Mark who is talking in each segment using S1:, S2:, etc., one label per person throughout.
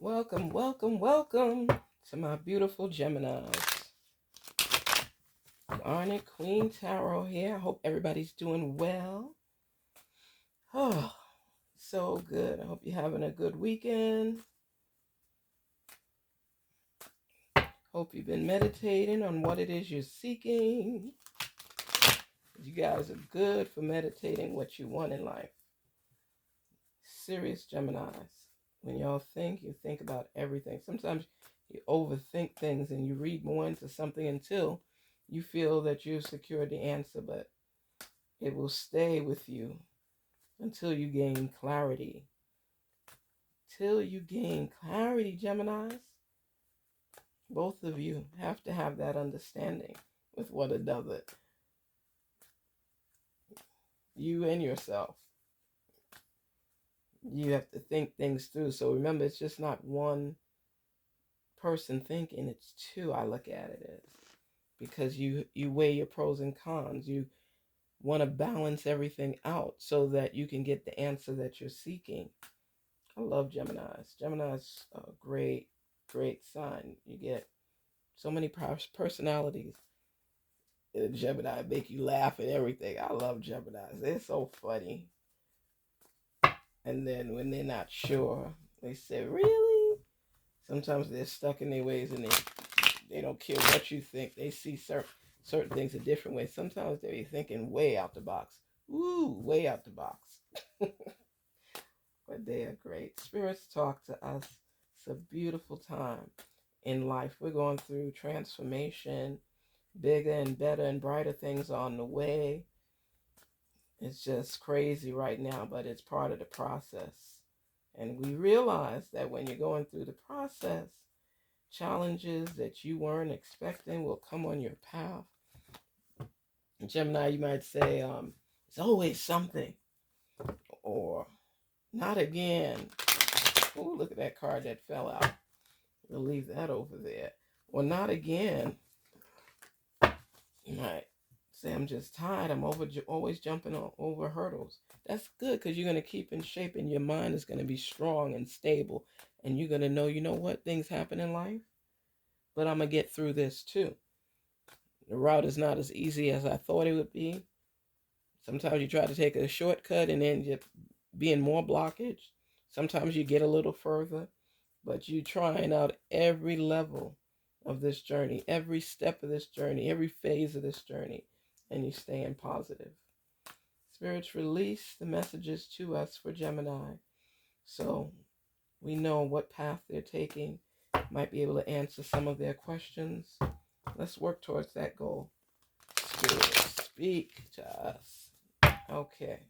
S1: Welcome, welcome, welcome to my beautiful Geminis. Garnetqueentarot here. I hope everybody's doing well. Oh, so good. I hope you're having a good weekend. Hope you've been meditating on what it is you're seeking. You guys are good for meditating what you want in life. Serious Geminis. When y'all think, you think about everything. Sometimes you overthink things and you read more into something until you feel that you've secured the answer, but it will stay with you until you gain clarity. Till you gain clarity, Geminis. Both of you have to have that understanding with one another. You and yourself. You have to think things through. So remember, it's just not one person thinking, it's two. I look at it as, because you weigh your pros and cons. You want to balance everything out so that you can get the answer that you're seeking. I love Geminis. Geminis are a great sign. You get so many personalities. Gemini make you laugh and everything. I love Geminis. They're so funny. And then when they're not sure, they say, really? Sometimes they're stuck in their ways and they don't care what you think. They see certain things a different way. Sometimes they're thinking way out the box. Woo, way out the box. But they are great. Spirits talk to us. It's a beautiful time in life. We're going through transformation. Bigger and better and brighter things are on the way. It's just crazy right now, but it's part of the process. And we realize that when you're going through the process, challenges that you weren't expecting will come on your path. Gemini, you might say, it's always something. Or, not again. Oh, look at that card that fell out. We'll leave that over there. Or, not again. You might say, I'm just tired. I'm always jumping over hurdles. That's good because you're going to keep in shape and your mind is going to be strong and stable. And you're going to know, you know what? Things happen in life. But I'm going to get through this too. The route is not as easy as I thought it would be. Sometimes you try to take a shortcut and then you be in more blockage. Sometimes you get a little further. But you're trying out every level of this journey, every step of this journey, every phase of this journey. And you staying positive. Spirits release the messages to us for Gemini. So we know what path they're taking. Might be able to answer some of their questions. Let's work towards that goal. Spirit, speak to us. Okay.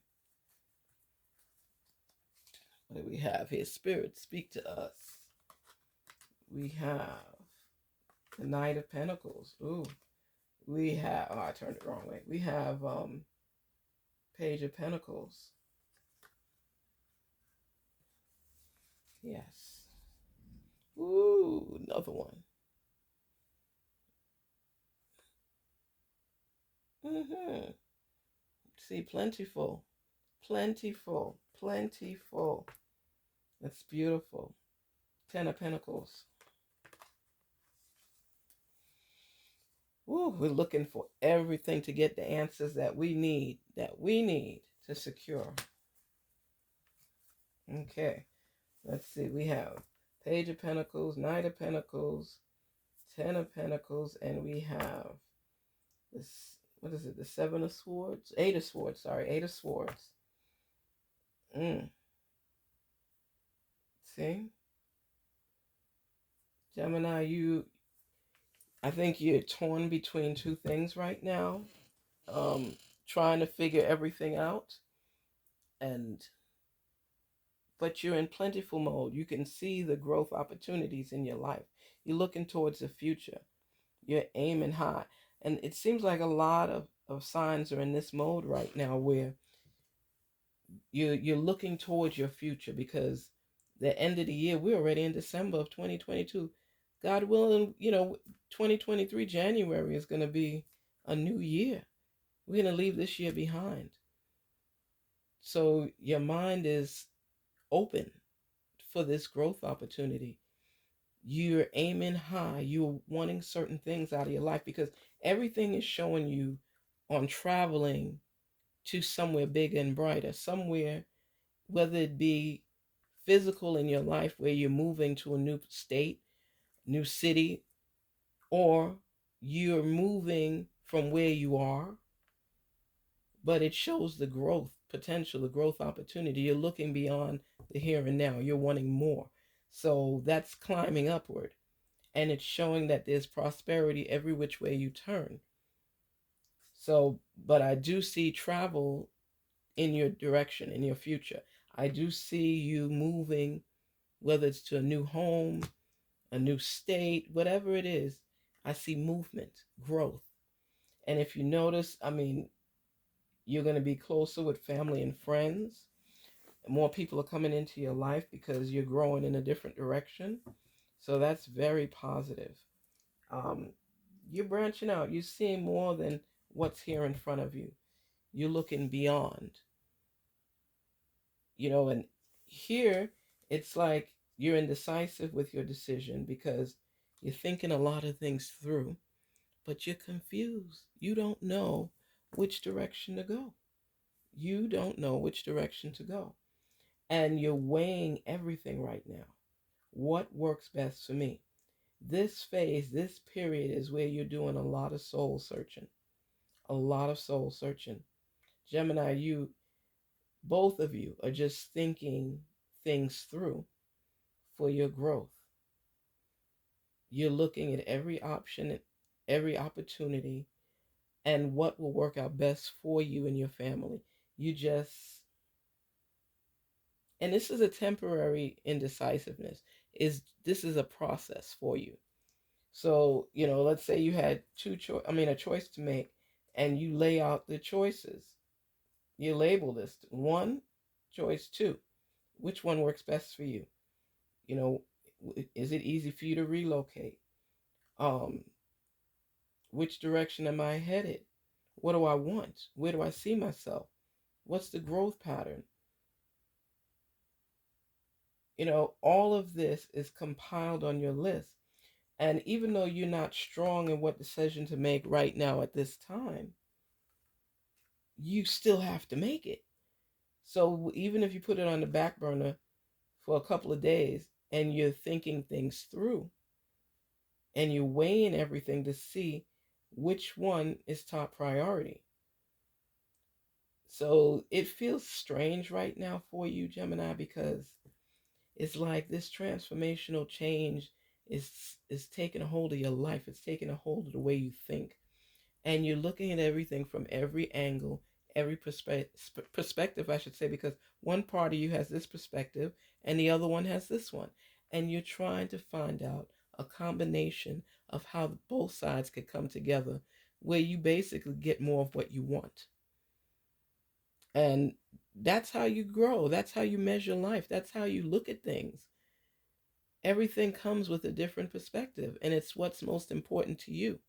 S1: What do we have here? Spirit, speak to us. We have the Knight of Pentacles. Ooh. We have, oh, I turned it the wrong way. We have Page of Pentacles. Yes. Ooh, another one. See, plentiful. Plentiful. Plentiful. That's beautiful. Ten of Pentacles. Ooh, we're looking for everything to get the answers that we need to secure. Okay. Let's see. We have Page of Pentacles, Knight of Pentacles, Ten of Pentacles, and we have this, what is it? The Seven of Swords? Eight of Swords, sorry. Eight of Swords. See? Gemini, I think you're torn between two things right now. Trying to figure everything out. But you're in plentiful mode. You can see the growth opportunities in your life. You're looking towards the future. You're aiming high. And it seems like a lot of signs are in this mode right now where you're looking towards your future, because the end of the year, we're already in December of 2022. God willing, 2023 January is going to be a new year. We're going to leave this year behind. So your mind is open for this growth opportunity. You're aiming high. You're wanting certain things out of your life because everything is showing you on traveling to somewhere bigger and brighter, somewhere, whether it be physical in your life where you're moving to a new state, new city, or you're moving from where you are, but it shows the growth potential, the growth opportunity. You're looking beyond the here and now. You're wanting more. So that's climbing upward. And it's showing that there's prosperity every which way you turn. So, but I do see travel in your direction, in your future. I do see you moving, whether it's to a new home, a new state, whatever it is. I see movement, growth. And if you notice, I mean, you're going to be closer with family and friends. More people are coming into your life because you're growing in a different direction. So that's very positive. Um, you're branching out. You're seeing more than what's here in front of you. You're looking beyond, and here it's like you're indecisive with your decision because you're thinking a lot of things through, but you're confused. You don't know which direction to go. You don't know which direction to go. And you're weighing everything right now. What works best for me? This phase, this period is where you're doing a lot of soul searching. A lot of soul searching. Gemini, both of you are just thinking things through for your growth. You're looking at every option, every opportunity, and what will work out best for you and your family. You just, and this is a temporary indecisiveness. This is a process for you. So, let's say you had a choice to make, and you lay out the choices. You label this one, choice two. Which one works best for you? You know, is it easy for you to relocate? Um, which direction am I headed? What do I want? Where do I see myself? What's the growth pattern? All of this is compiled on your list. And even though you're not strong in what decision to make right now at this time, you still have to make it. So even if you put it on the back burner for a couple of days and you're thinking things through and you're weighing everything to see which one is top priority. So it feels strange right now for you, Gemini, because it's like this transformational change is taking a hold of your life. It's taking a hold of the way you think. And you're looking at everything from every angle, every perspective, I should say, because one part of you has this perspective and the other one has this one. And you're trying to find out a combination of how both sides could come together where you basically get more of what you want. And that's how you grow. That's how you measure life. That's how you look at things. Everything comes with a different perspective, and it's what's most important to you.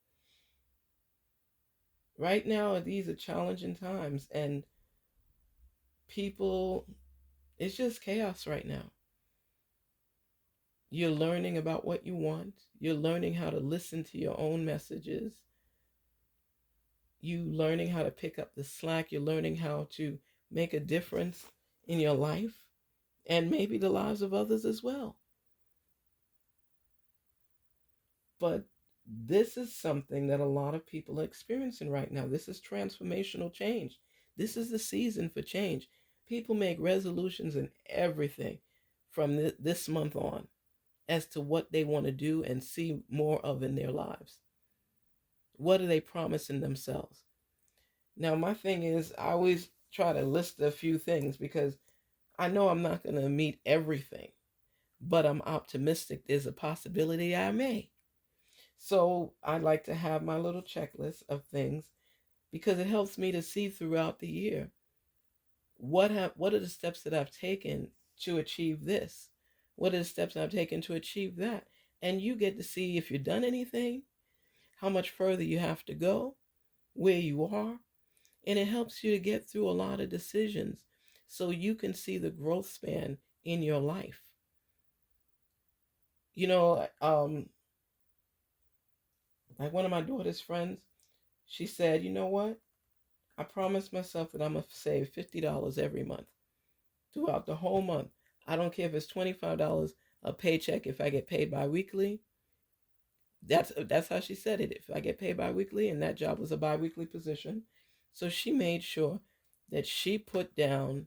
S1: Right now, these are challenging times, and people, it's just chaos right now. You're learning about what you want. You're learning how to listen to your own messages. You learning how to pick up the slack. You're learning how to make a difference in your life and maybe the lives of others as well. But this is something that a lot of people are experiencing right now. This is transformational change. This is the season for change. People make resolutions and everything from this month on as to what they want to do and see more of in their lives. What are they promising themselves? Now, my thing is, I always try to list a few things because I know I'm not going to meet everything, but I'm optimistic there's a possibility I may. So I like to have my little checklist of things because it helps me to see throughout the year what are the steps that I've taken to achieve this? What are the steps I've taken to achieve that? And you get to see if you've done anything, how much further you have to go, where you are, and it helps you to get through a lot of decisions so you can see the growth span in your life. You know, like one of my daughter's friends, she said, you know what? I promised myself that I'm going to save $50 every month throughout the whole month. I don't care if it's $25 a paycheck if I get paid bi-weekly. That's how she said it. If I get paid bi-weekly, and that job was a bi-weekly position. So she made sure that she put down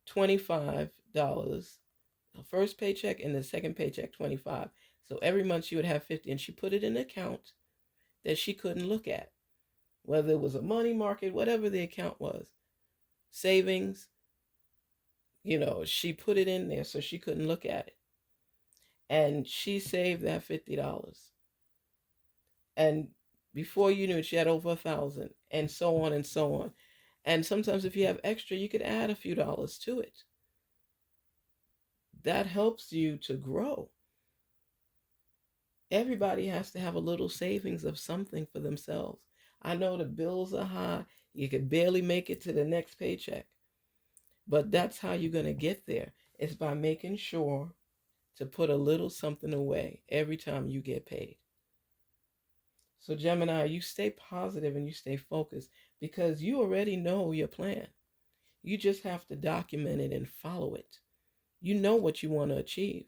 S1: $25, the first paycheck and the second paycheck 25. So every month she would have 50, and she put it in an account that she couldn't look at, whether it was a money market, whatever the account was, savings, she put it in there so she couldn't look at it. And she saved that $50. And before you knew it, she had over 1,000, and so on and so on. And sometimes if you have extra, you could add a few dollars to it. That helps you to grow. Everybody has to have a little savings of something for themselves. I know the bills are high. You could barely make it to the next paycheck. But that's how you're going to get there. It's by making sure to put a little something away every time you get paid. So Gemini, you stay positive and you stay focused because you already know your plan. You just have to document it and follow it. You know what you want to achieve.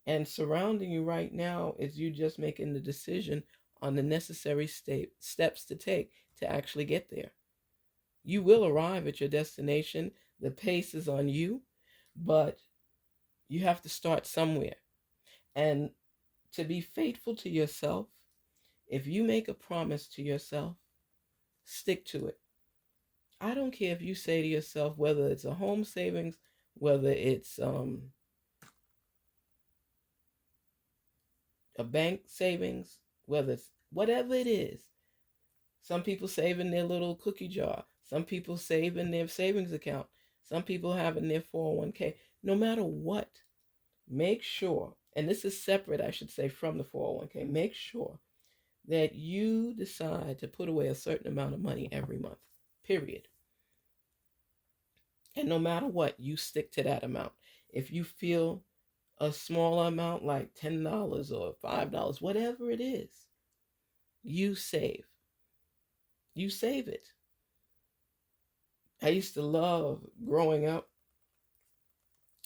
S1: And surrounding you right now is you just making the decision on the necessary steps to take to actually get there. You will arrive at your destination. The pace is on you, but you have to start somewhere. And to be faithful to yourself, if you make a promise to yourself, stick to it. I don't care if you say to yourself, whether it's a home savings, whether it's a bank savings, whether it's whatever it is. Some people save in their little cookie jar. Some people save in their savings account. Some people have in their 401k. No matter what, make sure, and this is separate, I should say, from the 401k, make sure that you decide to put away a certain amount of money every month, period. And no matter what, you stick to that amount. If you feel a small amount like $10 or $5, whatever it is, you save. You save it. I used to love growing up.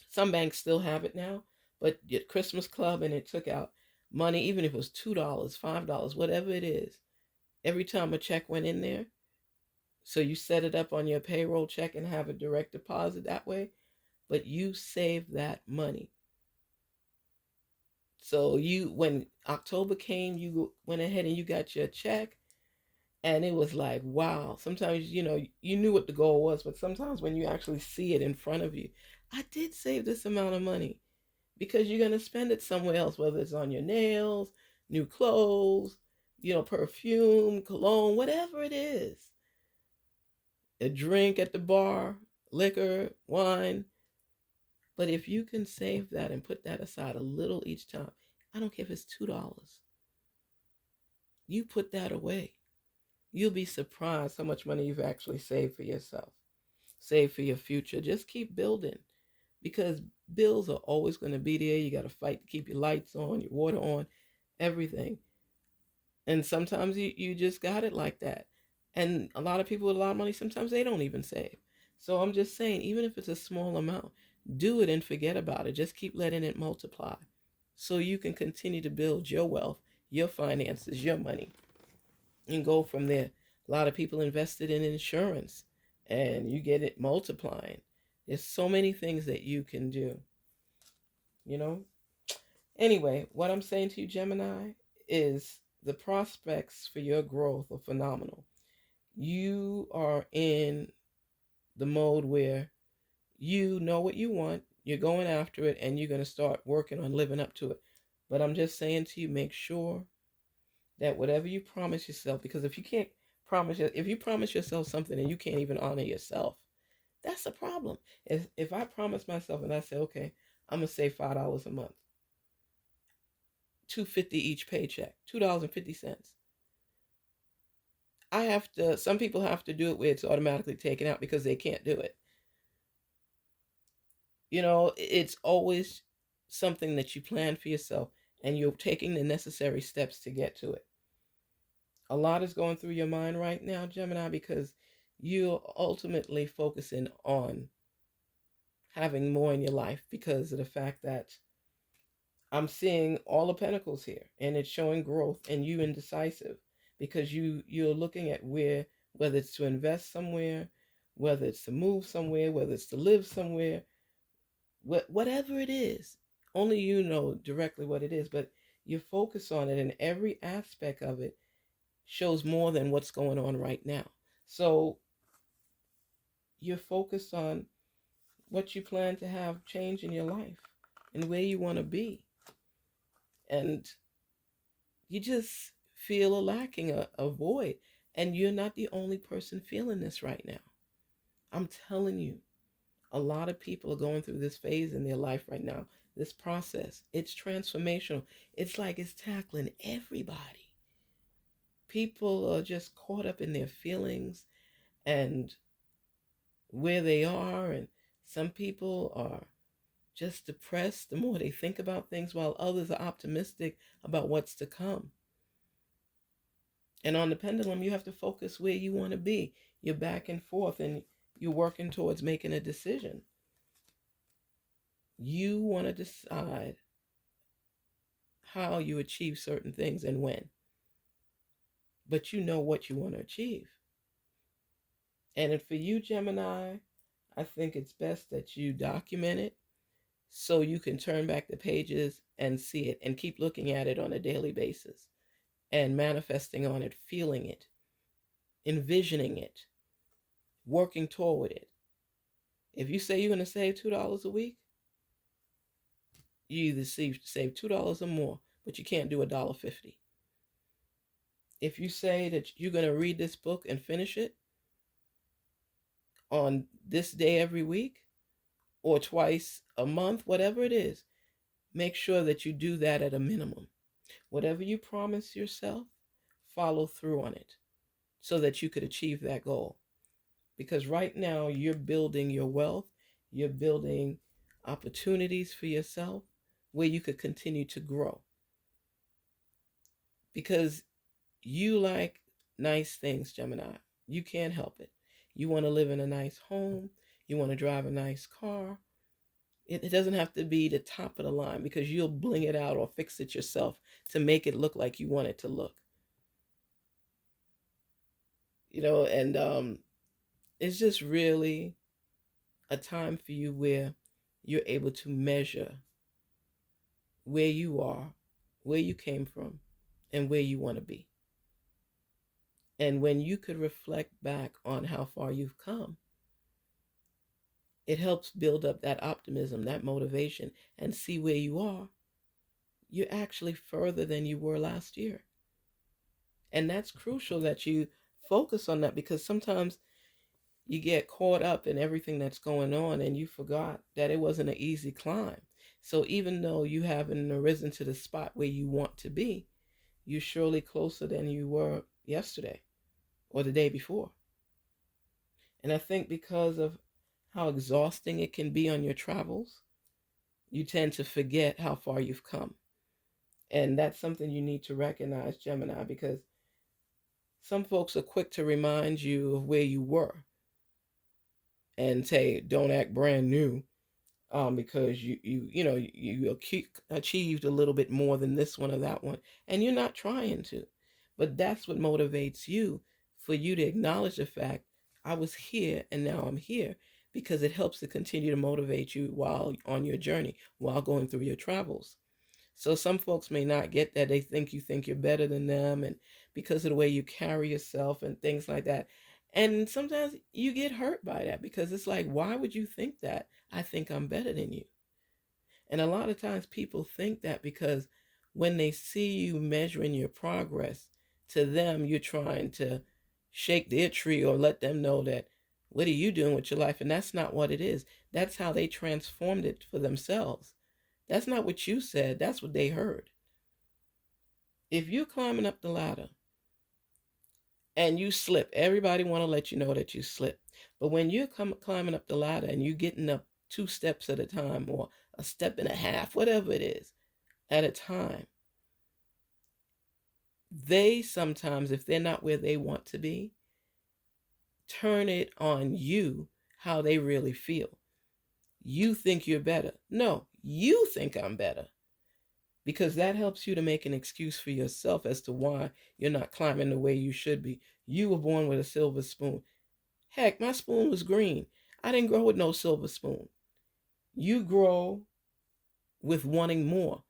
S1: Some banks still have it now, but your Christmas Club, and it took out money, even if it was $2, $5, whatever it is, every time a check went in there. So you set it up on your payroll check and have a direct deposit that way, but you save that money. So when October came, you went ahead and you got your check, and it was like, wow. Sometimes, you knew what the goal was, but sometimes when you actually see it in front of you, I did save this amount of money, because you're going to spend it somewhere else, whether it's on your nails, new clothes, perfume, cologne, whatever it is. A drink at the bar, liquor, wine. But if you can save that and put that aside a little each time, I don't care if it's $2. You put that away. You'll be surprised how much money you've actually saved for yourself. Save for your future. Just keep building, because bills are always going to be there. You got to fight to keep your lights on, your water on, everything. And sometimes you just got it like that. And a lot of people with a lot of money, sometimes they don't even save. So I'm just saying, even if it's a small amount, do it and forget about it. Just keep letting it multiply so you can continue to build your wealth, your finances, your money, and go from there. A lot of people invested in insurance, and you get it multiplying. There's so many things that you can do, you know? Anyway, what I'm saying to you, Gemini, is the prospects for your growth are phenomenal. You are in the mode where you know what you want, you're going after it, and you're going to start working on living up to it. But I'm just saying to you, make sure that whatever you promise yourself, because if you promise yourself something and you can't even honor yourself, that's a problem. If I promise myself and I say, okay, I'm gonna save $5 a month, $2.50 each paycheck, $2.50. Some people have to do it where it's automatically taken out because they can't do it. It's always something that you plan for yourself and you're taking the necessary steps to get to it. A lot is going through your mind right now, Gemini, because you're ultimately focusing on having more in your life because of the fact that I'm seeing all the pentacles here and it's showing growth and you indecisive because you're looking at whether it's to invest somewhere, whether it's to move somewhere, whether it's to live somewhere, whatever it is. Only you know directly what it is, but you focus on it and every aspect of it shows more than what's going on right now. So you're focused on what you plan to have change in your life and where you want to be. And you just feel a lacking, a void. And you're not the only person feeling this right now. I'm telling you, a lot of people are going through this phase in their life right now. This process, it's transformational. It's like it's tackling everybody. People are just caught up in their feelings and where they are. And some people are just depressed the more they think about things, while others are optimistic about what's to come. And on the pendulum, you have to focus where you want to be. You're back and forth and you're working towards making a decision. You want to decide how you achieve certain things and when. But you know what you want to achieve. And for you, Gemini, I think it's best that you document it so you can turn back the pages and see it and keep looking at it on a daily basis and manifesting on it, feeling it, envisioning it, working toward it. If you say you're going to save $2 a week, you either save $2 or more, but you can't do $1.50. If you say that you're going to read this book and finish it on this day every week or twice a month, whatever it is, make sure that you do that at a minimum. Whatever you promise yourself, follow through on it so that you could achieve that goal. Because right now you're building your wealth, you're building opportunities for yourself where you could continue to grow. Because you like nice things, Gemini. You can't help it. You want to live in a nice home. You want to drive a nice car. It doesn't have to be the top of the line because you'll bling it out or fix it yourself to make it look like you want it to look. And it's just really a time for you where you're able to measure where you are, where you came from, and where you want to be. And when you could reflect back on how far you've come, it helps build up that optimism, that motivation, and see where you are. You're actually further than you were last year. And that's crucial that you focus on that, because sometimes you get caught up in everything that's going on and you forgot that it wasn't an easy climb. So even though you haven't arisen to the spot where you want to be, you're surely closer than you were yesterday or the day before. And I think because of how exhausting it can be on your travels, you tend to forget how far you've come. And that's something you need to recognize, Gemini, because some folks are quick to remind you of where you were and say, don't act brand new, because you achieved a little bit more than this one or that one, and you're not trying to. But that's what motivates you, for you to acknowledge the fact, I was here and now I'm here, because it helps to continue to motivate you while on your journey, while going through your travels. So some folks may not get that. They think you're better than them, and because of the way you carry yourself and things like that. And sometimes you get hurt by that, because it's like, why would you think that? I think I'm better than you. And a lot of times people think that because when they see you measuring your progress, to them, you're trying to shake their tree or let them know that, what are you doing with your life? And that's not what it is. That's how they transformed it for themselves. That's not what you said. That's what they heard. If you're climbing up the ladder and you slip, everybody want to let you know that you slip. But when you're climbing up the ladder and you're getting up 2 steps at a time or a step and a half, whatever it is, at a time. They sometimes, if they're not where they want to be, turn it on you how they really feel. You think you're better. No, you think I'm better. Because that helps you to make an excuse for yourself as to why you're not climbing the way you should be. You were born with a silver spoon. Heck, my spoon was green. I didn't grow with no silver spoon. You grow with wanting more.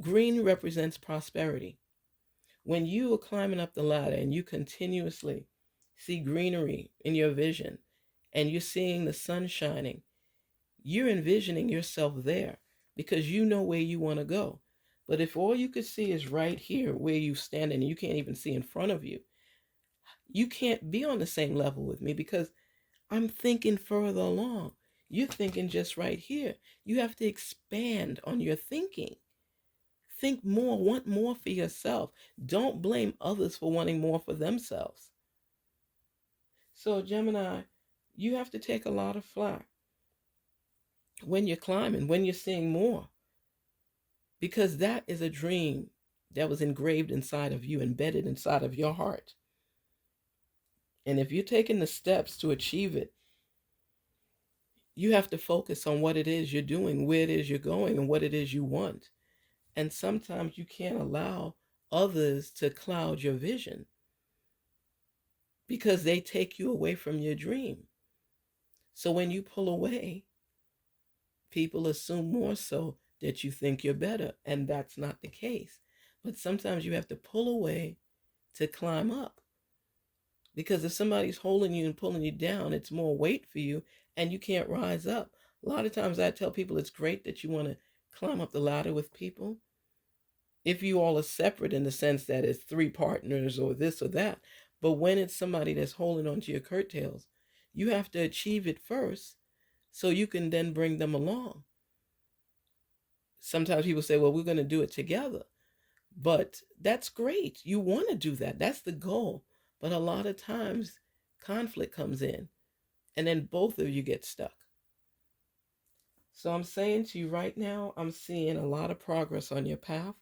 S1: Green represents prosperity. When you are climbing up the ladder and you continuously see greenery in your vision and you're seeing the sun shining, you're envisioning yourself there because you know where you want to go. But if all you could see is right here where you stand and you can't even see in front of you, you can't be on the same level with me because I'm thinking further along. You're thinking just right here. You have to expand on your thinking. Think more, want more for yourself. Don't blame others for wanting more for themselves. So, Gemini, you have to take a lot of flack when you're climbing, when you're seeing more, because that is a dream that was engraved inside of you, embedded inside of your heart. And if you're taking the steps to achieve it, you have to focus on what it is you're doing, where it is you're going, and what it is you want. And sometimes you can't allow others to cloud your vision because they take you away from your dream. So when you pull away, people assume more so that you think you're better, and that's not the case. But sometimes you have to pull away to climb up. Because if somebody's holding you and pulling you down, it's more weight for you and you can't rise up. A lot of times I tell people it's great that you want to climb up the ladder with people. If you all are separate in the sense that it's 3 partners or this or that. But when it's somebody that's holding onto your curtails, you have to achieve it first so you can then bring them along. Sometimes people say, well, we're going to do it together. But that's great. You want to do that. That's the goal. But a lot of times conflict comes in and then both of you get stuck. So I'm saying to you right now, I'm seeing a lot of progress on your path.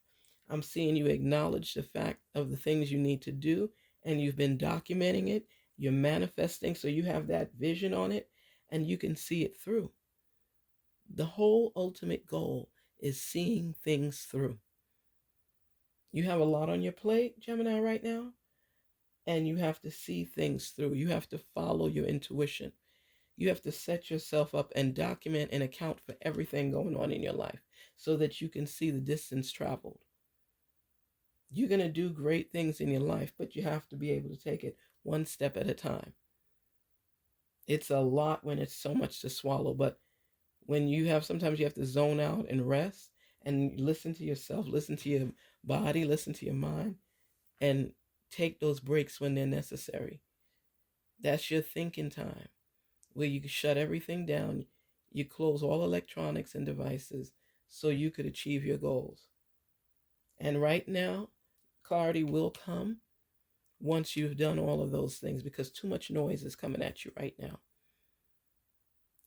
S1: I'm seeing you acknowledge the fact of the things you need to do, and you've been documenting it. You're manifesting, so you have that vision on it, and you can see it through. The whole ultimate goal is seeing things through. You have a lot on your plate, Gemini, right now, and you have to see things through. You have to follow your intuition. You have to set yourself up and document and account for everything going on in your life so that you can see the distance traveled. You're going to do great things in your life, but you have to be able to take it one step at a time. It's a lot when it's so much to swallow, but when you have, sometimes you have to zone out and rest and listen to yourself, listen to your body, listen to your mind, and take those breaks when they're necessary. That's your thinking time, where you can shut everything down, you close all electronics and devices so you could achieve your goals. And right now, clarity will come once you've done all of those things because too much noise is coming at you right now.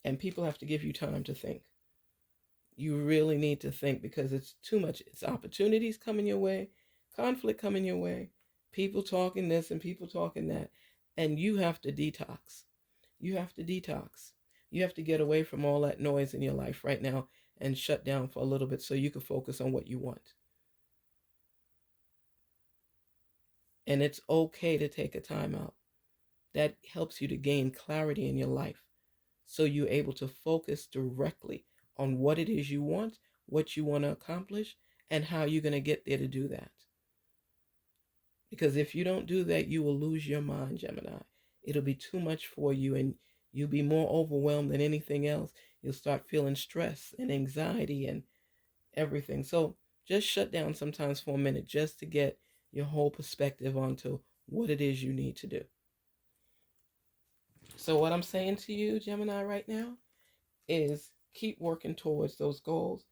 S1: And people have to give you time to think. You really need to think because it's too much. It's opportunities coming your way, conflict coming your way, people talking this and people talking that. And you have to detox. You have to detox. You have to get away from all that noise in your life right now and shut down for a little bit so you can focus on what you want. And it's okay to take a time out. That helps you to gain clarity in your life so you're able to focus directly on what it is you want, what you want to accomplish, and how you're going to get there to do that. Because if you don't do that, you will lose your mind, Gemini. It'll be too much for you and you'll be more overwhelmed than anything else. You'll start feeling stress and anxiety and everything. So just shut down sometimes for a minute just to get your whole perspective onto what it is you need to do. So what I'm saying to you, Gemini, right now is keep working towards those goals.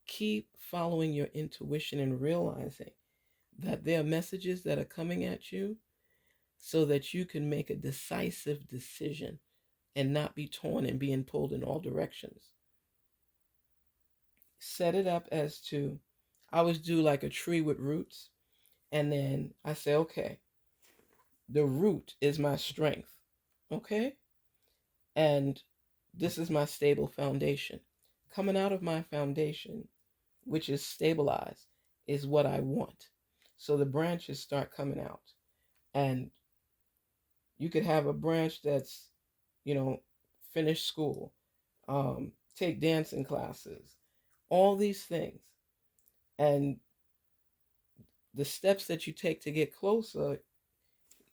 S1: Keep following your intuition and realizing that there are messages that are coming at you so that you can make a decisive decision and not be torn and being pulled in all directions. set it up as to, I always do like a tree with roots. And then I say, okay, the root is my strength. Okay. And this is my stable foundation. Coming out of my foundation, which is stabilized, is what I want. So the branches start coming out. And you could have a branch that's, you know, finished school, take dancing classes, all these things. And the steps that you take to get closer,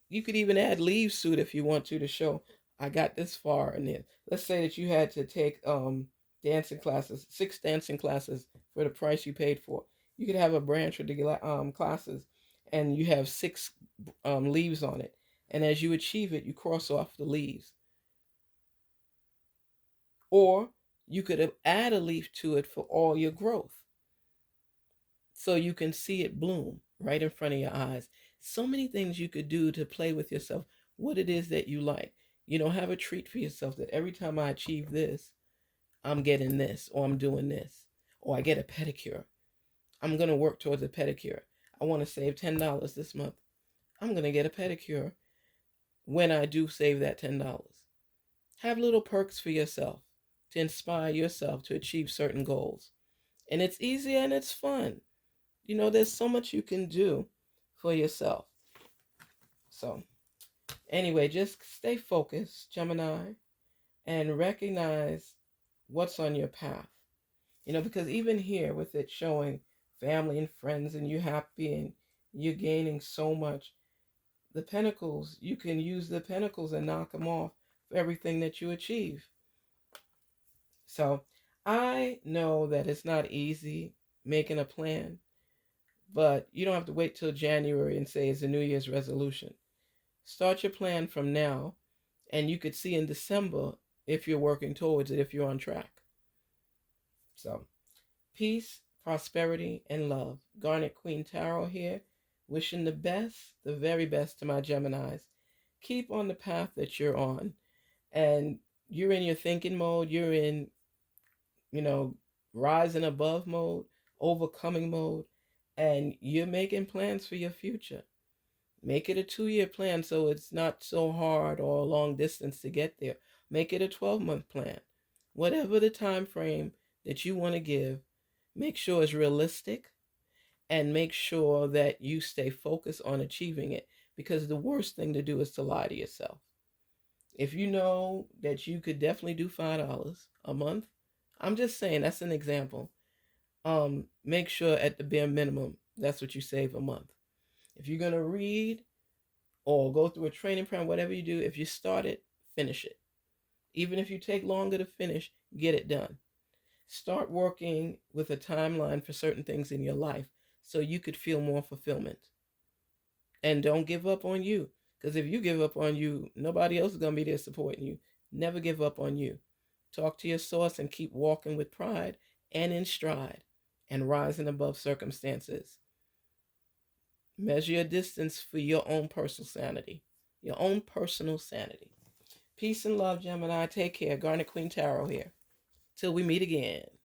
S1: you could even add leaves to it if you want to show I got this far. And then let's say that you had to take dancing classes, 6 dancing classes for the price you paid for. You could have a branch with the classes, and you have 6 leaves on it. And as you achieve it, you cross off the leaves. Or you could add a leaf to it for all your growth, so you can see it bloom right in front of your eyes. So many things you could do to play with yourself, what it is that you like. Have a treat for yourself that every time I achieve this, I'm getting this, or I'm doing this, or I get a pedicure. I'm going to work towards a pedicure. I want to save $10 this month. I'm going to get a pedicure when I do save that $10. Have little perks for yourself to inspire yourself to achieve certain goals. And it's easy and it's fun. There's so much you can do for yourself. So, anyway, just stay focused, Gemini, and recognize what's on your path. Because even here with it showing family and friends and you're happy and you're gaining so much, the pentacles, you can use the pentacles and knock them off for everything that you achieve. So, I know that it's not easy making a plan. But you don't have to wait till January and say it's a New Year's resolution. Start your plan from now, and you could see in December if you're working towards it, if you're on track. So, peace, prosperity, and love. Garnet Queen Tarot here, wishing the best, the very best to my Geminis. Keep on the path that you're on, and you're in your thinking mode. You're in, rising above mode, overcoming mode. And you're making plans for your future. Make it a 2-year plan so it's not so hard or a long distance to get there. Make it a 12-month plan. Whatever the time frame that you want to give, make sure it's realistic and make sure that you stay focused on achieving it, because the worst thing to do is to lie to yourself. If you know that you could definitely do $5 a month, I'm just saying, that's an example. Make sure at the bare minimum, that's what you save a month. If you're going to read or go through a training plan, whatever you do, if you start it, finish it. Even if you take longer to finish, get it done. Start working with a timeline for certain things in your life so you could feel more fulfillment. And don't give up on you, because if you give up on you, nobody else is going to be there supporting you. Never give up on you. Talk to your source and keep walking with pride and in stride and rising above circumstances. Measure your distance for your own personal sanity. Your own personal sanity. Peace and love, Gemini. Take care. Garnet Queen Tarot here. Till we meet again.